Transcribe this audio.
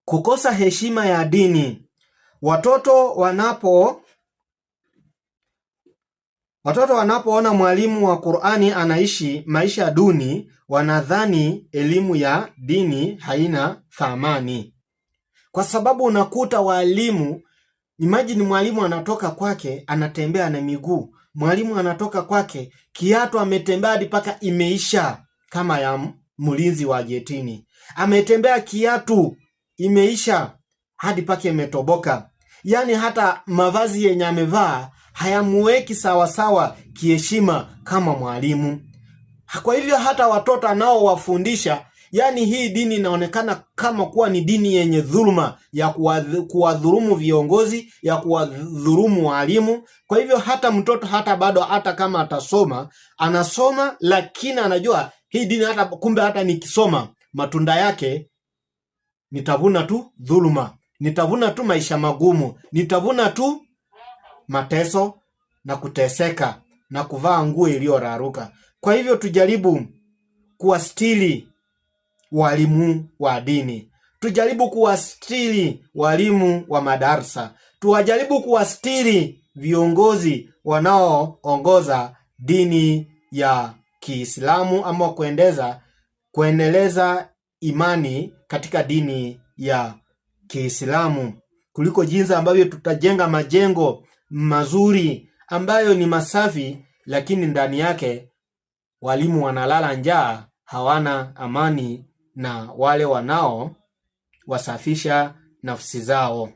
Kukosa heshima ya dini. Watoto wanapoona mwalimu wa Qur'ani anaishi maisha duni, wanadhani elimu ya dini haina thamani. Kwa sababu unakuta walimu, imagine mwalimu anatoka kwake anatembea na miguu. Mwalimu anatoka kwake kiatu ametembea hadi paka imeisha, kama ya mlinzi wa jetini. Ametembea kiatu imeisha hadi paka imetoboka. Yaani hata mavazi yenye amevaa hayamuweki sawa sawa kiheshima kama mwalimu. Kwa hivyo hata watoto nao wafundisha, yani hii dini inaonekana kama kuwa ni dini yenye dhuluma, ya kuwadhulumu viongozi, ya kuwadhulumu walimu. Kwa hivyo hata mtoto hata bado hata kama atasoma, anasoma lakini anajua hii dini kumbe hata nikisoma matunda yake nitavuna tu dhuluma, nitavuna tu maisha magumu, nitavuna tu mateso na kuteseka na kuvaa nguo iliyoraruka. Kwa hivyo tujaribu kuwastiri walimu wa dini. Tujaribu kuwastiri walimu wa madarasa. Tuwajaribu kuwastiri viongozi wanaoongoza dini ya Kiislamu ama kuendeleza imani katika dini ya Kiislamu, kuliko jinsi ambavyo tutajenga majengo mazuri ambayo ni masafi, lakini ndani yake walimu wanalala njaa, hawana amani na wale wanao wasafisha nafsi zao.